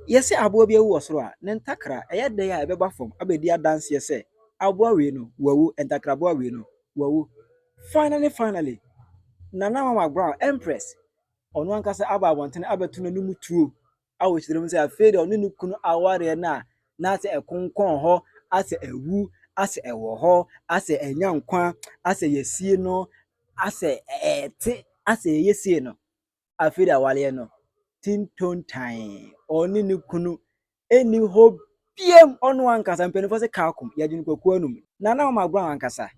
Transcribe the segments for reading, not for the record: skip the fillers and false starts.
Yes, abo bi ewu osoro a ne ntakra eye de ya ebeba fam abedi dance yese abo we no wawu entakra abo we no wawu. Finally Nana Mama McBrown Empress ono ankasa aba abonten abeto no mutuo a wo chirem se afede ono ne kunu aware na ase ekonkon ho ase ewu ase ewo ho ase enya nkwa ase yesie no ase ete ase yesie no afede awale no tinton time oni ne kunu eni ho biem ono ankasa mpenifo se kalkum ya din kwaku anum Nana Mama McBrown ankasa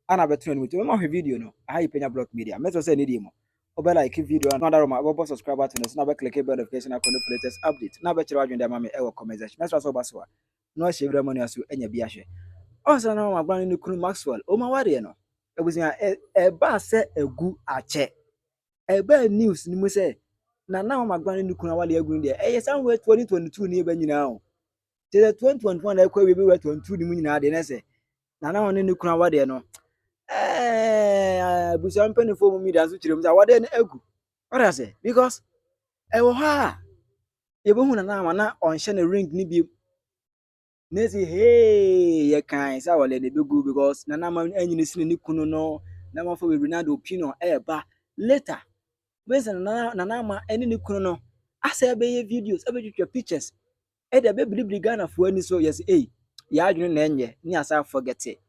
ana beto no mutuo ma hwe video no ayi Penyah block media meso se ne di mo obe like video and other room about subscribe to us now click bell notification and the latest update now be chira wadwen dem ame e wo comment section meso so baso no share video money aso enya bi ahwe also na ma brand ni kunu Maxwell o ma ware no ebusia e ba se egu ache e ba news ni mu se na ma brand ni kunu wale agu ndi e somewhere 2022 ni e ba nyina o te 2021 na ekwa we be 2022 ni mu nyina de na se na ni kunu wale no busa mpeni for media so chirem say wade na egu what say because e wo ha ye bo hu na on share ring ni bi na say hey ye kan say wale na begu because na ma anyini sine ni kunu no na ma for we Ronaldo opinion e ba later when na ma eni ni kunu no asa be ye videos e be twetwe pictures e de be bilibili Ghana fo ani so yes eh ya adwene na enye ni asa forget it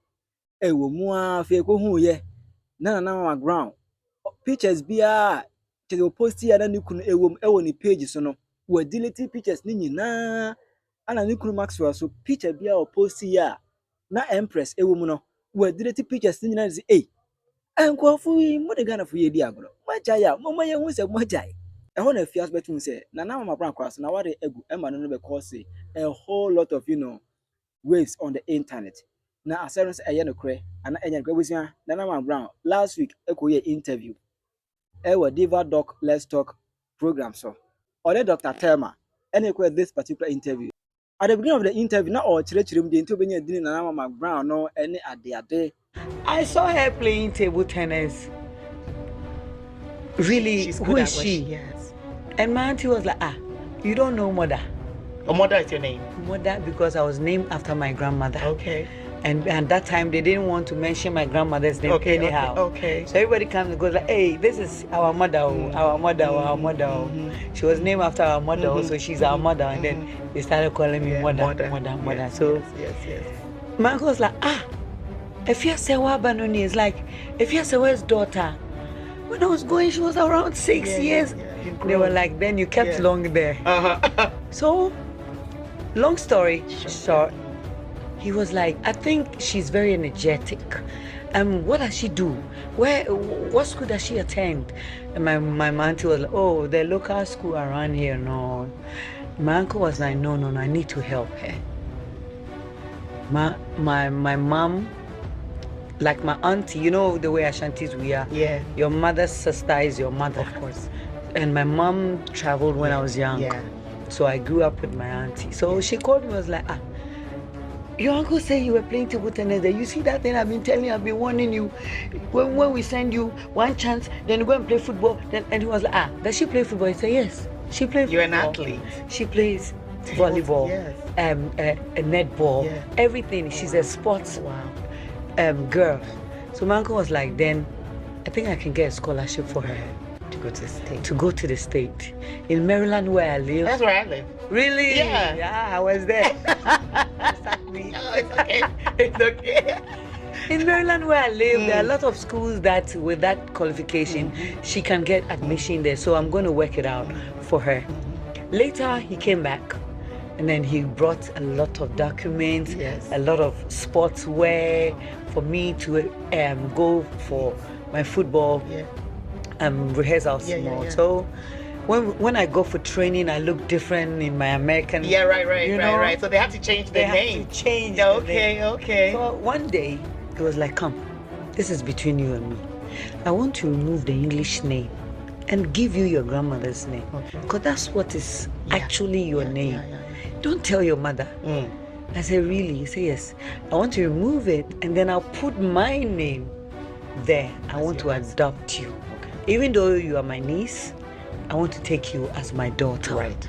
e wo mu a fe ko hu ye na Mama McBrown pictures bia te post ya na ni kunu ewo ni page so no we delete pictures ni nyina ana ni kunu Maxwell so picture bia o post ya na Empress ewo mu no we delete pictures ni nyina say enkofu yi mo de Ghana fo ye di agro maja ya mo ye hu se maja e ho na fi aspect mu say na Mama McBrown kwaso na ware egu ema no be cause a whole lot of waves on the internet na assurance eye no kre ana enya kre busia na Mama McBrown last week ekoye interview ewa Diva Doc Let's Talk program so or Dr. Thelma and ekwe this particular interview at the beginning of the interview na all chirechirem de nto benya dini na Mama McBrown no any ade I saw her playing table tennis. Really, she's who is she? Yes. And my auntie was like, you don't know Mother. Oh, Mother is your name? Mother, because I was named after my grandmother. Okay. And at that time, they didn't want to mention my grandmother's name anyhow. Okay. So everybody comes and goes like, hey, this is our mother, our mother, our mother. Mm-hmm. She was named after our mother, so she's our mother. And then they started calling me mother. Yes, so yes. my uncle was like, if you say Wabanoni is like, if you say where's daughter? When I was going, she was around 6 years. They were like, then you kept long there. So, long story short, he was like, I think she's very energetic. What does she do? What school does she attend? And my auntie was like, oh, the local school around here, no. My uncle was like, no, I need to help her. My mom, like my auntie, you know the way Ashantis we are. Yeah. Your mother's sister is your mother. Of course. And my mom traveled when I was young. Yeah. So I grew up with my auntie. So she called me, was like, your uncle said you were playing table tennis there. You see that thing I've been telling you, I've been warning you. When we send you one chance, then you go and play football. And he was like, does she play football? I said, yes. She plays You're football. an athlete. She plays volleyball, netball, everything. She's a sports girl. So my uncle was like, then I think I can get a scholarship for her. To go to the States. To go to the States. In Maryland, where I live. That's where I live. Really? Yeah. Yeah, I was there. Exactly. No, it's okay. It's okay. In Maryland, where I live, there are a lot of schools that, with that qualification, she can get admission there. So I'm going to work it out for her. Later, he came back. And then he brought a lot of documents, a lot of sportswear for me to go for my football rehearsals more. So when I go for training, I look different in my American. Yeah, right. So they have to change their name. Have to change. Okay. So one day it was like, come, this is between you and me. I want to remove the English name and give you your grandmother's name, because that's what is actually your name. Don't tell your mother. I said, really? He said, yes. I want to remove it and then I'll put my name there. I want to adopt you. Even though you are my niece, I want to take you as my daughter. Right.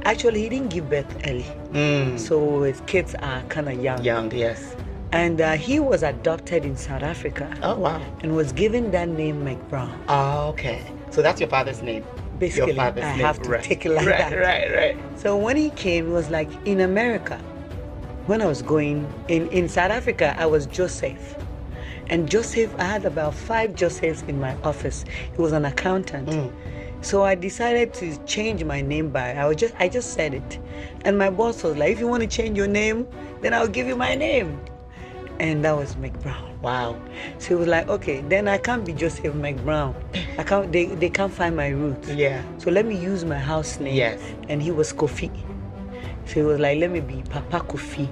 Actually, he didn't give birth early. So his kids are kind of young. Young, yes. And he was adopted in South Africa. Oh, wow. And was given that name McBrown. Oh, okay. So that's your father's name. Basically, your father's I name. have to Right. take it like right, that. Right. So when he came, it was like in America. When I was going in South Africa, I was Joseph. And Joseph, I had about 5 Josephs in my office. He was an accountant. So I decided to change my name I just said it. And my boss was like, if you want to change your name, then I'll give you my name. And that was McBrown. Wow. So he was like, okay, then I can't be Joseph McBrown. They can't find my roots. Yeah. So let me use my house name. Yes. And he was Kofi. So he was like, let me be Papa Kofi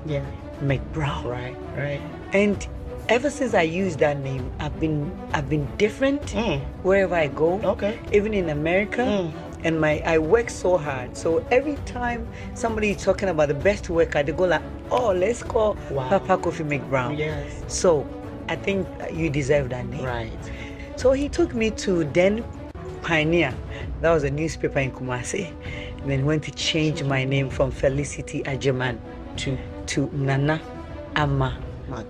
McBrown. Right. And ever since I used that name, I've been different wherever I go. Okay. Even in America. And I work so hard. So every time somebody is talking about the best worker, they go like, oh, let's call Papa Kofi McBrown. Yes. So I think you deserve that name. Right. So he took me to then Penyah. That was a newspaper in Kumasi. And then went to change my name from Felicity Ajeman to Nana Ama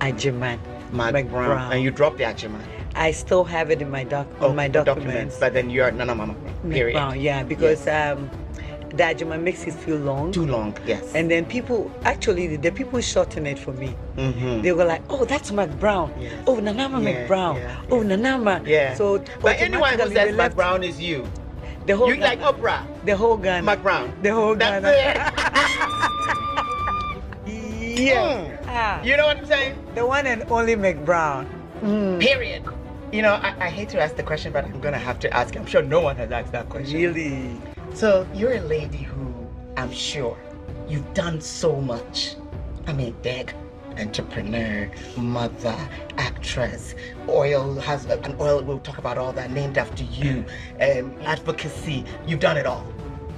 Ajeman McBrown. And you dropped the Ajeman. I still have it in my documents. But then you're Nana Mama. Period. McBrown, yeah, because the Ajeman makes it feel long. Too long, yes. And then the people shorten it for me. They were like, oh, that's McBrown. Yes. Oh, Nanama McBrown. Yeah. Oh, Nanama. Yeah. So, but anyone who says McBrown is you. The whole You like Oprah. The whole Ghana. McBrown. The whole That's Ghana. it. Yeah. You know what I'm saying? The one and only McBrown. Period. You know, I hate to ask the question, but I'm going to have to ask. I'm sure no one has asked that question. Really? So you're a lady who, I'm sure, you've done so much. I mean, big entrepreneur, mother, actress, we'll talk about all that, named after you, advocacy. You've done it all.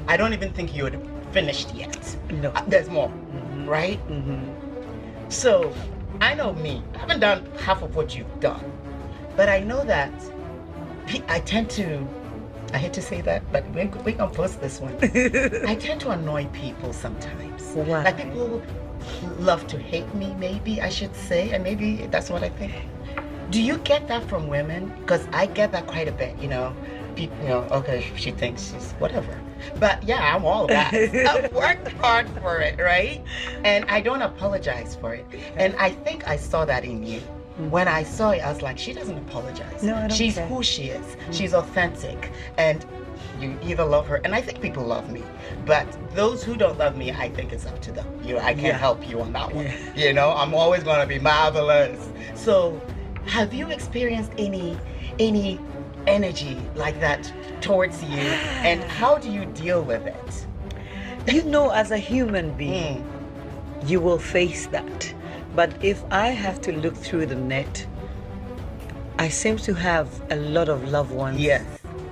I don't even think you're finished yet. No. There's more, right? So, I know me. I haven't done half of what you've done. But I know that I tend to, I hate to say that, but we're going to post this one. I tend to annoy people sometimes. Why? Like people love to hate me, maybe I should say, and maybe that's what I think. Do you get that from women? Because I get that quite a bit, you know. People, you know, okay, she thinks she's whatever. But yeah, I'm all that. I've worked hard for it, right? And I don't apologize for it. And I think I saw that in you. When I saw it, I was like, she doesn't apologize. No, I don't She's care. who she is. She's authentic. And you either love her, and I think people love me. But those who don't love me, I think it's up to them. You know, I can't help you on that one. You know, I'm always going to be marvelous. So, have you experienced any energy like that towards you, and how do you deal with it? You know, as a human being, you will face that. But if I have to look through the net, I seem to have a lot of loved ones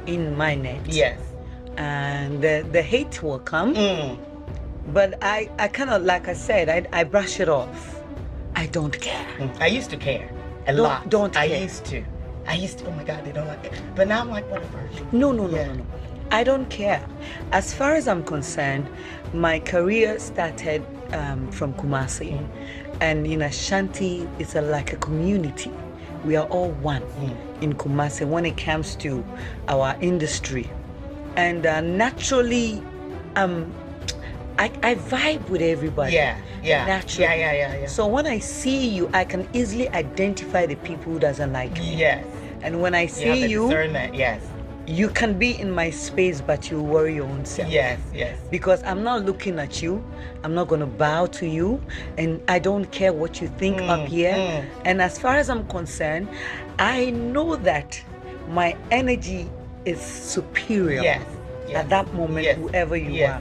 in my net. Yes. And the hate will come. But I kind of, like I said, I brush it off. I don't care. I used to care a lot. Don't care. I used to, oh my God, they don't like it. But now I'm like, whatever. No. I don't care. As far as I'm concerned, my career started from Kumasi. And in Ashanti, it's like a community. We are all one in Kumasi when it comes to our industry. And naturally, I vibe with everybody. Naturally. Yeah. So when I see you, I can easily identify the people who doesn't like me. Yes. And when I see have the you, discernment, yes. you can be in my space, but you worry your own self. Yes. Because I'm not looking at you. I'm not going to bow to you. And I don't care what you think up here. And as far as I'm concerned, I know that my energy is superior. Yes. At that moment, whoever you are.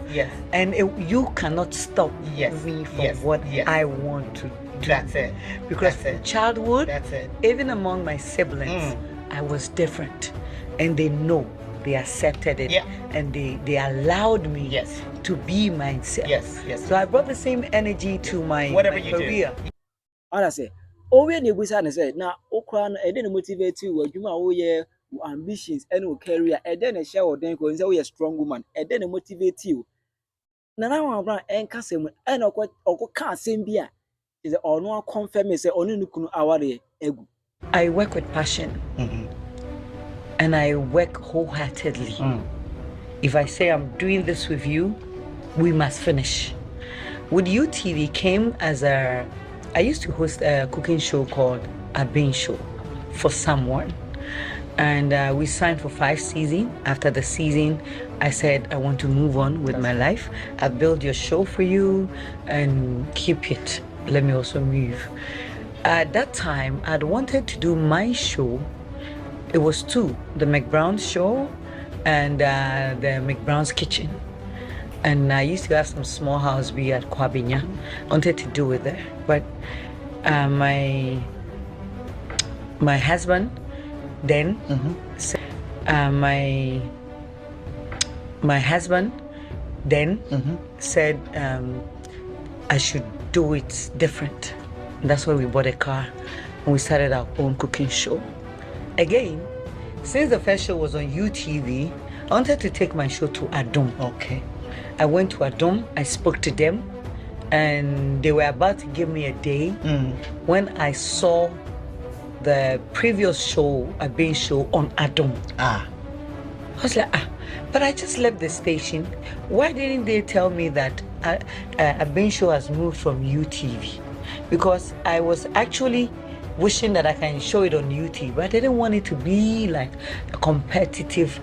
And you cannot stop me from what I want to do. That's it. Because from childhood, That's it. even among my siblings, I was different. And they know, they accepted it. And they allowed me to be myself. Yes. So I brought the same energy to my career. I say, oh, when you say, now, Okran, I didn't motivate you, you know, ambitions and career, and then a shower, then go and say, you're a strong woman, and then motivate you. Nana Ama McBrown enka sɛm ɛna ɔkɔ asɛm bi a is ɔno confirm sɛ ɔno ne kunu aware egu. I work with passion. And I work wholeheartedly. If I say I'm doing this with you, we must finish. With UTV came as I used to host a cooking show called A Bean Show for someone. And we signed for 5 seasons. After the season, I said, I want to move on with my life. I've built your show for you and keep it. Let me also move. At that time, I'd wanted to do my show. It was 2, the McBrown show and the McBrown's Kitchen. And I used to have some small house be at Penyah. I wanted to do it there. But my husband then said, my husband then said I should do it different. And that's why we bought a car and we started our own cooking show. Again, since the first show was on UTV, I wanted to take my show to Adom. Okay. I went to Adom, I spoke to them, and they were about to give me a day when I saw the previous show, a Bean show on Adom. I was like, but I just left the station. Why didn't they tell me that a Bean show has moved from UTV? Because I was actually wishing that I can show it on YouTube, but I didn't want it to be like a competitive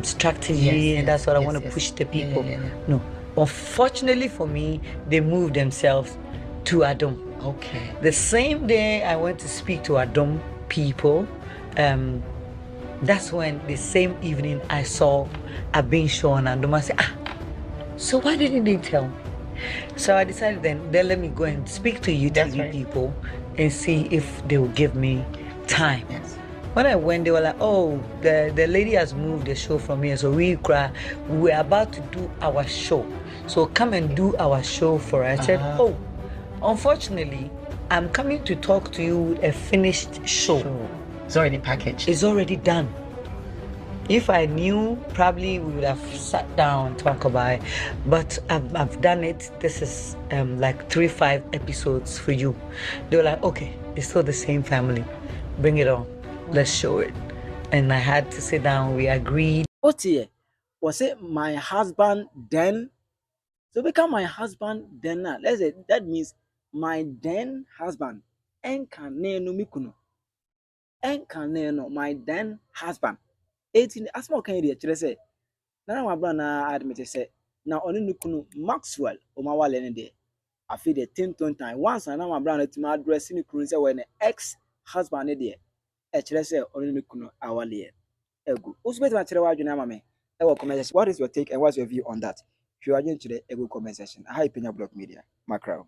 strategy, and that's what I want to push the people. No, unfortunately for me, they moved themselves to Adom. Okay. The same day I went to speak to Adom people, that's when the same evening I saw a Bean show on Adom. I said, so why didn't they tell me? So I decided then let me go and speak to YouTube people and see if they will give me time. Yes. When I went, they were like, oh, the lady has moved the show from here, so we're about to do our show. So come and do our show for us. I said, oh, unfortunately, I'm coming to talk to you with a finished show. It's already packaged. It's already done. If I knew, probably we would have sat down and talked about it. But I've done it. This is like 3-5 episodes for you. They were like, okay, it's still the same family. Bring it on. Let's show it. And I had to sit down. We agreed. What here? Was it my husband then? So become my husband then now. Let's say that means my then husband. Enkaneno mikuno. Enkaneno, my then husband. 18 asma okan dey kire say Nana Ama McBrown na admit say na onu nukunu Maxwell o ma wale ne dey afi dey time once Nana Ama McBrown to ma address ni kunu say when ex husband ne dey e kire say onu nukunu awale egu osu beti ma kire wa adwene ama me e wo comment section. What is your take and what's your view on that? If you are joining today, a good comment section. Hi Penyah Blog Media, McBrown.